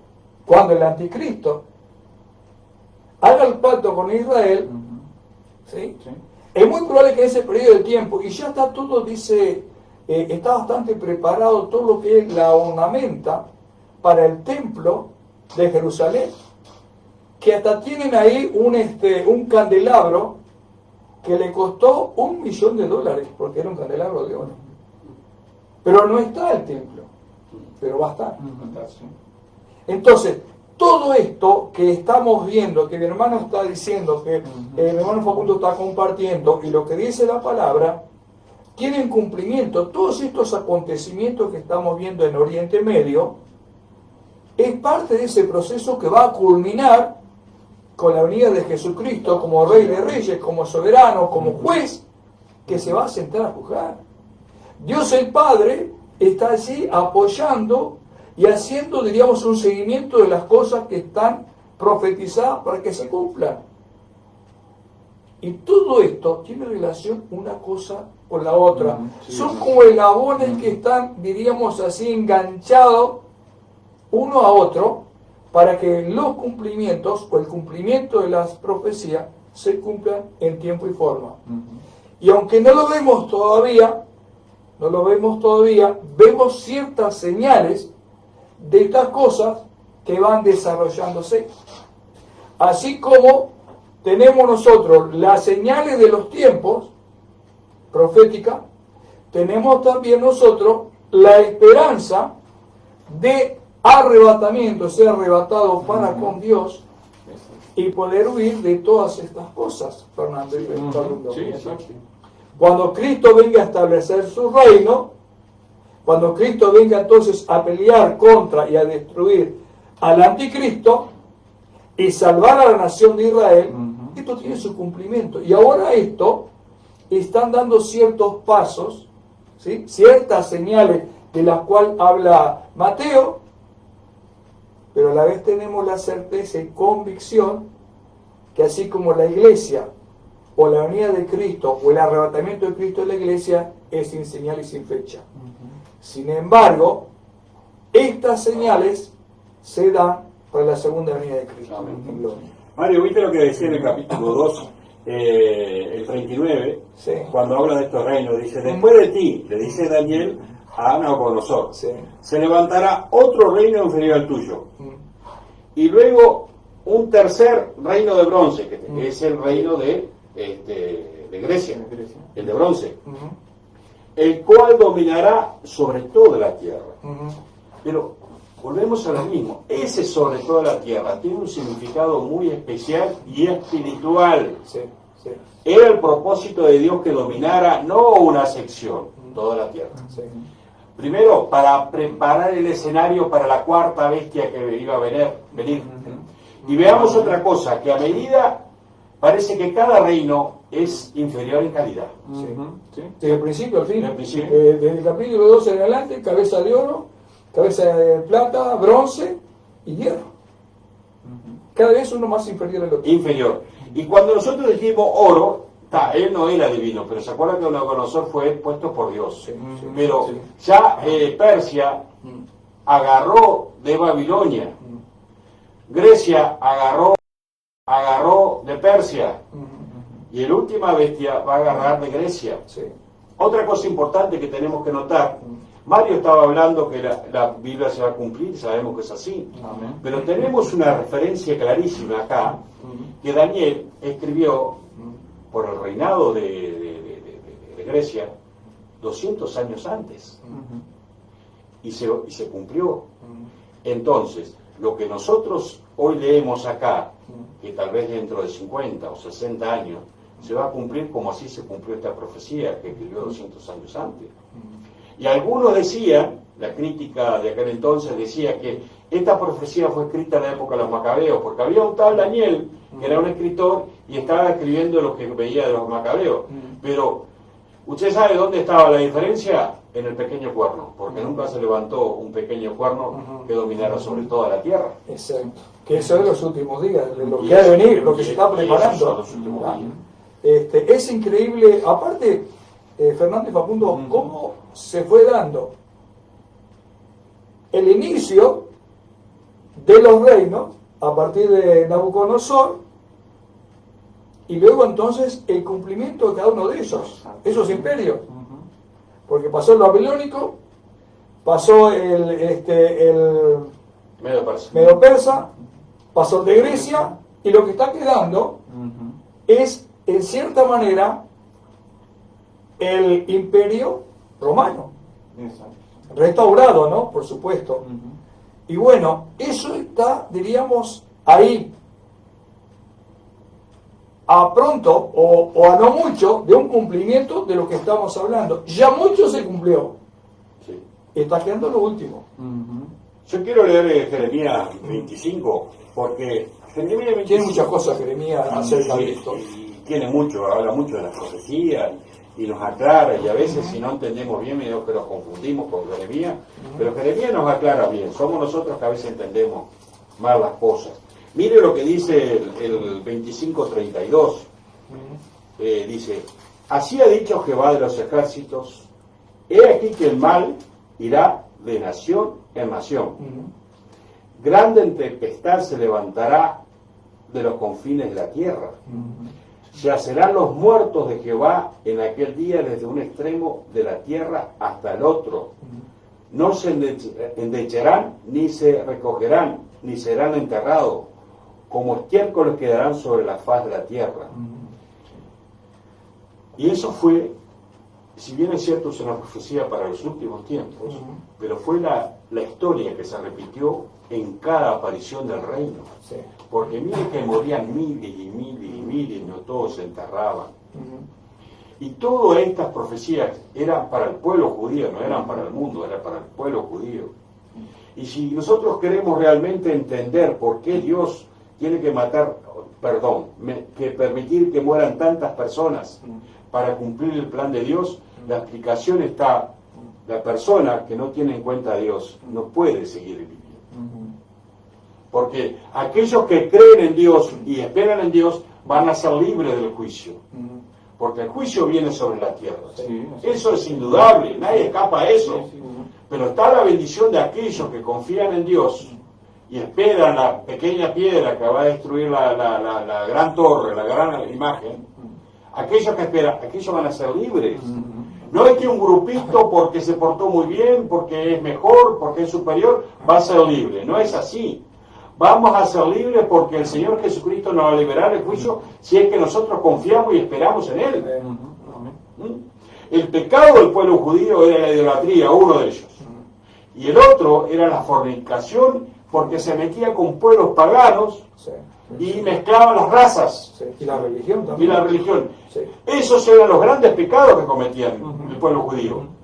cuando el anticristo haga el pacto con Israel, ¿sí? Sí. Es muy probable que en ese periodo de tiempo, y ya está todo, dice, está bastante preparado todo lo que es la ornamenta para el templo de Jerusalén, que hasta tienen ahí un candelabro que le costó $1.000.000, porque era un candelabro de oro. Pero no está el templo, pero va a estar. Entonces, todo esto que estamos viendo, que mi hermano está diciendo, que mi hermano Facundo está compartiendo, y lo que dice la palabra, tienen cumplimiento. Todos estos acontecimientos que estamos viendo en Oriente Medio, es parte de ese proceso que va a culminar con la venida de Jesucristo como Rey de Reyes, como soberano, como juez, que se va a sentar a juzgar. Dios el Padre está allí apoyando y haciendo, diríamos, un seguimiento de las cosas que están profetizadas para que se cumplan. Y todo esto tiene relación una cosa con la otra. Son como eslabones que están, diríamos así, enganchados uno a otro para que los cumplimientos o el cumplimiento de las profecías se cumplan en tiempo y forma. Y aunque no lo vemos todavía, vemos ciertas señales de estas cosas que van desarrollándose. Así como tenemos nosotros las señales de los tiempos proféticas, tenemos también nosotros la esperanza de arrebatamiento, ser arrebatado para con Dios y poder huir de todas estas cosas, Fernando. Sí, exacto. Cuando Cristo venga a establecer su reino, cuando Cristo venga entonces a pelear contra y a destruir al anticristo y salvar a la nación de Israel, esto tiene su cumplimiento. Y ahora esto están dando ciertos pasos, ¿sí? Ciertas señales de las cuales habla Mateo, pero a la vez tenemos la certeza y convicción que así como la iglesia o la venida de Cristo o el arrebatamiento de Cristo de la iglesia es sin señal y sin fecha. Sin embargo, estas señales se dan para la segunda venida de Cristo. En gloria. Mario, ¿viste lo que decía en el capítulo 2, el 39? Sí. Cuando habla de estos reinos, dice, después de ti, le dice Daniel a Nabucodonosor, Sí. se levantará otro reino inferior al tuyo. Mm. Y luego un tercer reino de bronce, que es el reino de Grecia, el de bronce, Ujú. el cual dominará sobre toda la tierra. Ujú. Pero volvemos a lo mismo, ese sobre toda la tierra tiene un significado muy especial y espiritual. Sí, sí, Era el propósito de Dios que dominara no una sección, toda la tierra. sí. Primero, para preparar el escenario para la cuarta bestia que iba a venir. Y veamos otra cosa, que a medida parece que cada reino es inferior en calidad. Sí. Sí. Desde el principio al fin. Desde el principio. Desde el capítulo 12 en adelante, cabeza de oro, cabeza de plata, bronce y hierro. Cada vez uno más inferior al otro. Inferior. Y cuando nosotros dijimos oro, él no era divino, pero se acuerdan que Nabucodonosor fue puesto por Dios. Sí, sí, Pero sí. ya Persia agarró de Babilonia. Grecia agarró de Persia. Y la última bestia va a agarrar de Grecia. Sí. Otra cosa importante que tenemos que notar, Mario estaba hablando que la Biblia se va a cumplir, sabemos que es así. Amén. Pero tenemos una referencia clarísima acá, que Daniel escribió por el reinado de Grecia 200 años antes. Y se cumplió. Entonces, lo que nosotros hoy leemos acá, que tal vez dentro de 50 o 60 años, se va a cumplir como así se cumplió esta profecía que escribió 200 años antes. Y algunos decían, la crítica de aquel entonces decía que esta profecía fue escrita en la época de los macabeos, porque había un tal Daniel, que era un escritor, y estaba escribiendo lo que veía de los macabeos. Pero, ¿usted sabe dónde estaba la diferencia? En el pequeño cuerno, porque nunca se levantó un pequeño cuerno que dominara sobre toda la tierra. Exacto. Que eso es los últimos días, de lo Y que ha de eso- venir, lo que se está y esos preparando. son los últimos Ah, días. es increíble, aparte, Fernando y Facundo, cómo se fue dando el inicio de los reinos a partir de Nabucodonosor y luego entonces el cumplimiento de cada uno de esos imperios. Porque pasó el babilónico, pasó el Medio parece. Medo Persa, pasó el de Grecia, y lo que está quedando es, en cierta manera, el imperio romano, Exacto. restaurado, ¿no? Por supuesto. Y bueno, eso está, diríamos, ahí, a pronto o a no mucho de un cumplimiento de lo que estamos hablando. Ya mucho se cumplió. Sí. Está quedando lo último. Yo quiero leer Jeremías 25, porque Jeremías 25 Tiene muchas cosas, Jeremías, acerca de esto. y tiene mucho, habla mucho de las profecías y nos aclara, y a veces si no entendemos bien, medio que nos confundimos con Jeremías, pero Jeremías nos aclara bien, somos nosotros que a veces entendemos mal las cosas. Mire lo que dice el 25:32, dice, así ha dicho Jehová de los ejércitos, he aquí que el mal irá de nación en nación. Grande tempestad se levantará de los confines de la tierra. Yacerán los muertos de Jehová en aquel día desde un extremo de la tierra hasta el otro. No se endecharán, ni se recogerán, ni serán enterrados. Como estiércoles quedarán sobre la faz de la tierra. Y eso fue, si bien es cierto, es una profecía para los últimos tiempos, pero fue la historia que se repitió en cada aparición del reino. Sí. Porque mire que morían miles y miles y miles, no todos se enterraban. Y todas estas profecías eran para el pueblo judío, no eran para el mundo, eran para el pueblo judío. Y si nosotros queremos realmente entender por qué Dios tiene que matar que permitir que mueran tantas personas para cumplir el plan de Dios, la explicación está, la persona que no tiene en cuenta a Dios no puede seguir viviendo. Porque aquellos que creen en Dios y esperan en Dios van a ser libres del juicio. Porque el juicio viene sobre la tierra. Eso es indudable, nadie escapa a eso. Pero está la bendición de aquellos que confían en Dios y esperan la pequeña piedra que va a destruir la gran torre, la gran imagen. Aquellos que esperan, aquellos van a ser libres. No es que un grupito, porque se portó muy bien, porque es mejor, porque es superior, va a ser libre. No es así. Vamos a ser libres porque el Señor Jesucristo nos va a liberar del juicio si es que nosotros confiamos y esperamos en Él. El pecado del pueblo judío era la idolatría, uno de ellos. Y el otro era la fornicación, porque se metía con pueblos paganos y mezclaba las razas. Y la religión también. Y la religión. Esos eran los grandes pecados que cometían el pueblo judío.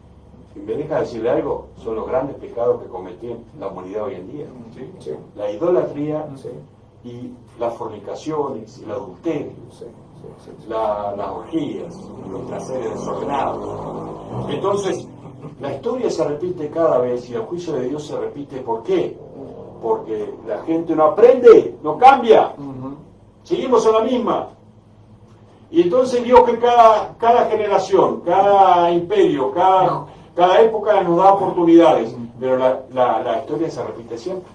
Y me deja decirle algo, son los grandes pecados que cometía la humanidad hoy en día. La idolatría y las fornicaciones, el adulterio, las orgías, los placeres desordenados. Entonces, la historia se repite cada vez y el juicio de Dios se repite. ¿Por qué? Porque la gente no aprende, no cambia. Seguimos en la misma. Y entonces Dios que cada generación, cada imperio, cada época nos da oportunidades, pero la historia se repite siempre.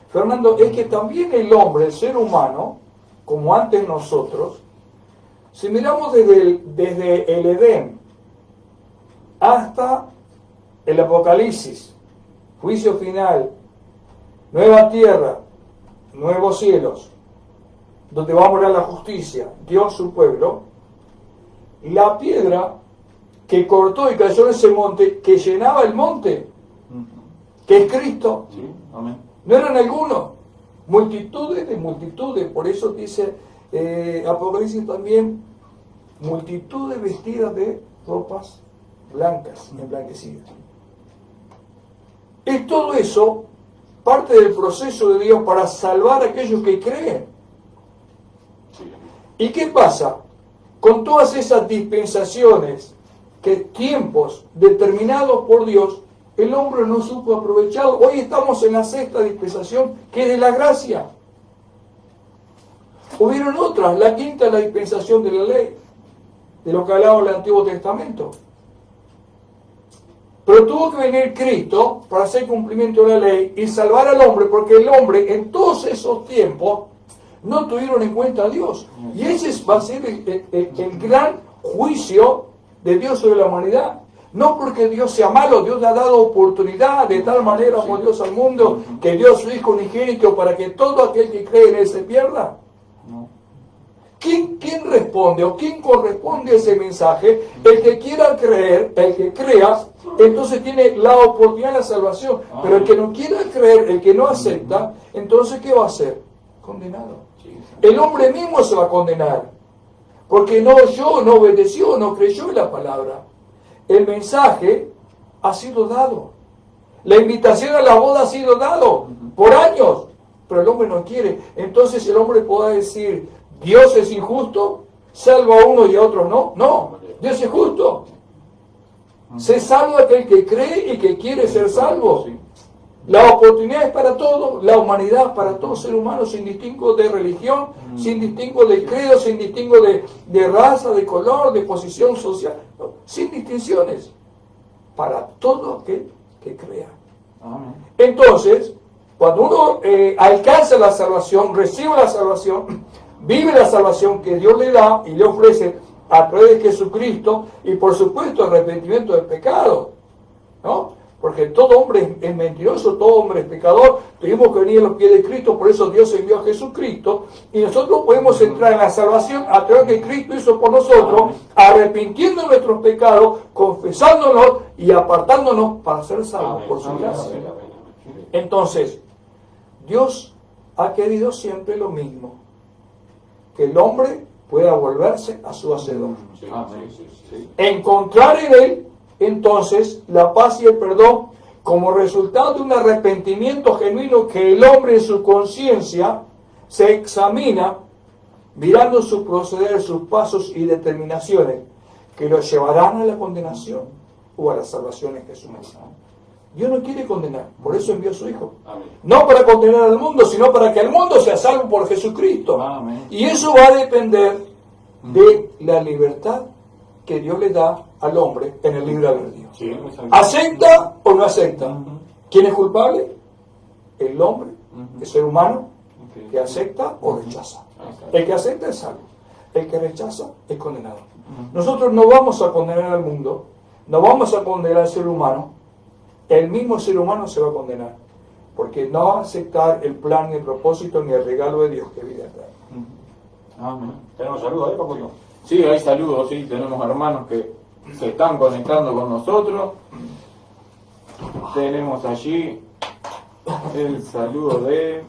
Fernando, es que también el hombre, el ser humano, como antes nosotros, si miramos desde el Edén hasta el Apocalipsis, juicio final, nueva tierra, nuevos cielos, donde va a morar la justicia, Dios su pueblo, la piedra que cortó y cayó en ese monte, que llenaba el monte, que es Cristo, no eran algunos, multitudes de multitudes. Por eso dice Apocalipsis también, multitudes vestidas de ropas blancas, emblanquecidas. Es todo eso parte del proceso de Dios para salvar a aquellos que creen. ¿Y qué pasa? Con todas esas dispensaciones, tiempos determinados por Dios, el hombre no supo aprovechar. Hoy estamos en la sexta dispensación, que es de la gracia. Hubieron otras, la quinta, la dispensación de la ley, de lo que hablaba el Antiguo Testamento. Pero tuvo que venir Cristo para hacer cumplimiento de la ley y salvar al hombre, porque el hombre en todos esos tiempos no tuvieron en cuenta a Dios. Y ese va a ser el gran juicio de Dios sobre la humanidad. No porque Dios sea malo, Dios le ha dado oportunidad, de tal manera amó Dios al mundo, que dio a su Hijo unigénito para que todo aquel que cree en Él se pierda. ¿Quién responde o quién corresponde a ese mensaje? El que quiera creer, el que crea, entonces tiene la oportunidad de la salvación. Pero el que no quiera creer, el que no acepta, entonces ¿qué va a hacer? Condenado. El hombre mismo se va a condenar, porque no oyó, no obedeció, no creyó en la palabra. El mensaje ha sido dado. La invitación a la boda ha sido dado por años, pero el hombre no quiere. Entonces el hombre podrá decir, Dios es injusto, salva a uno y a otros no. No, Dios es justo. Se salva aquel que cree y que quiere ser salvo. La oportunidad es para todos, la humanidad para todo ser humano, sin distingo de religión, sin distingo de credo, sin distingo de raza, de color, de posición social, sin distinciones, para todo aquel que crea. Entonces, cuando uno alcanza la salvación, recibe la salvación, vive la salvación que Dios le da y le ofrece a través de Jesucristo, y por supuesto arrepentimiento del pecado, ¿no? Porque todo hombre es mentiroso, todo hombre es pecador, tuvimos que venir a los pies de Cristo, por eso Dios envió a Jesucristo, y nosotros podemos entrar en la salvación a través de que Cristo hizo por nosotros, arrepintiendo nuestros pecados, confesándonos y apartándonos para ser salvos por su gracia. Entonces, Dios ha querido siempre lo mismo, que el hombre pueda volverse a su hacedor. Encontrar en Él entonces la paz y el perdón como resultado de un arrepentimiento genuino, que el hombre en su conciencia se examina mirando su proceder, sus pasos y determinaciones, que los llevarán a la condenación o a la salvación en Jesús mismo. Dios no quiere condenar, por eso envió a su Hijo. Amén. No para condenar al mundo, sino para que el mundo sea salvo por Jesucristo. Amén. Y eso va a depender de la libertad que Dios le da al hombre en el libre albedrío. Sí. ¿Acepta o no acepta? ¿Quién es culpable? El hombre, el ser humano, que acepta o rechaza. El que acepta es salvo. El que rechaza es condenado. Nosotros no vamos a condenar al mundo, no vamos a condenar al ser humano. El mismo ser humano se va a condenar, porque no va a aceptar el plan, ni el propósito, ni el regalo de Dios que es vida eterna. Amén. ¿Tenemos saludos ahí, Paco? Sí, hay saludos, sí, tenemos hermanos que se están conectando con nosotros. Tenemos allí el saludo de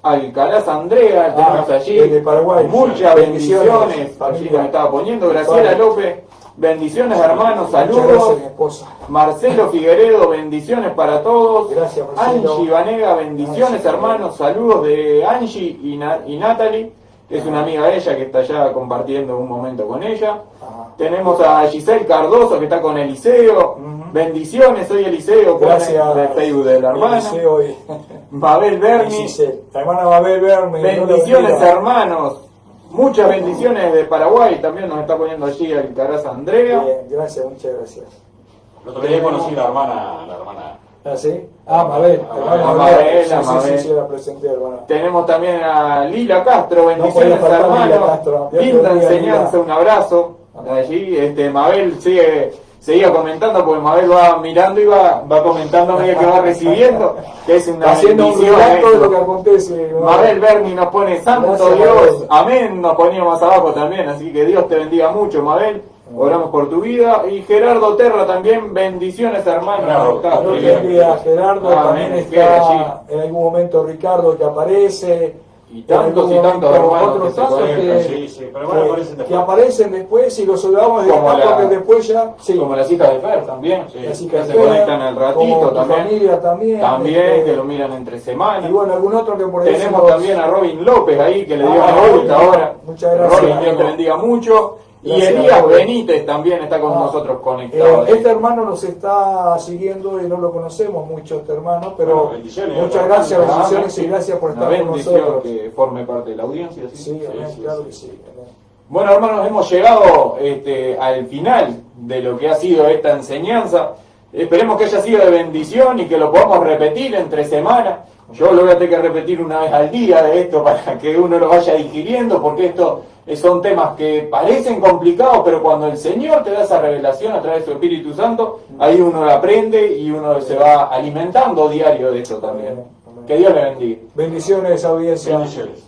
Alcaraz Andrea, tenemos allí desde Paraguay. muchas bendiciones, allí nos estaba poniendo Graciela López, bendiciones hermanos, Muchas gracias, saludos. mi esposa. Marcelo Figueredo, bendiciones para todos. Gracias, Marcelo. Angie Vanega, bendiciones Gracias. hermanos, saludos de Angie y Natalie, que es una amiga de ella que está allá compartiendo un momento con ella. Ajá. Tenemos a Giselle Cardoso que está con Eliseo. Bendiciones, soy Eliseo, pone Gracias. de Facebook de la hermana. Eliseo y- Mabel y Berni, Giselle. La hermana Mabel Berni. bendiciones hermanos. Muchas bendiciones de Paraguay, también nos está poniendo allí Alcaraz Andrea. Bien, gracias, muchas gracias. El otro día conocí a la hermana. ¿Ah, sí? Ah, Mabel. Mabel, Mabel. Sí, Mabel. sí, la presenté, hermana. Tenemos también a Lila Castro, bendiciones podía faltar Lila hermanos. Castro. Dios Linda te bendiga, enseñanza, Lila. un abrazo. Allí, Mabel seguía comentando, porque Mabel va mirando y va comentando a medida que va recibiendo, que es una Haciendo un bendición. relato de lo que eso. acontece. Mabel Berni nos pone santo Gracias, Dios, Mabel. amén, nos ponía más abajo también, así que Dios te bendiga mucho, Mabel. Oramos por tu vida. Y Gerardo Terra también, bendiciones hermano. Gerardo, Está Dios bien. te bendiga, Gerardo. Amén, También que allí. está en algún momento Ricardo que aparece. Y tantos En y algún tantos momento hermanos otros que se tantos conectan, Sí, pero bueno, aparecen que después. aparecen después y los saludamos de Como acá la- porque después ya. Sí, Como las hijas de Fer también, así que que se conectan al ratito como tu también. familia también. También, que lo miran entre semanas. Y bueno, algún otro que por ahí Tenemos se nos- también a Robin López ahí, que le dio Ah, una vuelta Robin, ahora. muchas gracias. Robin, Dios te bendiga mucho. Y Gracias, Elías Robin. Benítez también está con Ah, nosotros conectado. Este hermano nos está siguiendo y no lo conocemos mucho, este hermano, pero Bueno, bendiciones, muchas hermano. gracias, Ah, bendiciones sí. y gracias por Una estar con bendición nosotros. que forme parte de la audiencia. ¿sí? Sí, amén, sí, claro sí. que sí. Amén. Bueno, hermanos, hemos llegado al final de lo que ha sido esta enseñanza. Esperemos que haya sido de bendición y que lo podamos repetir entre semanas. Yo lo voy a tener que repetir una vez al día de esto para que uno lo vaya digiriendo, porque esto son temas que parecen complicados, pero cuando el Señor te da esa revelación a través de su Espíritu Santo, ahí uno lo aprende y uno se va alimentando diario de esto también. Amén, amén. Que Dios le bendiga. Bendiciones, audiencia. Bendiciones.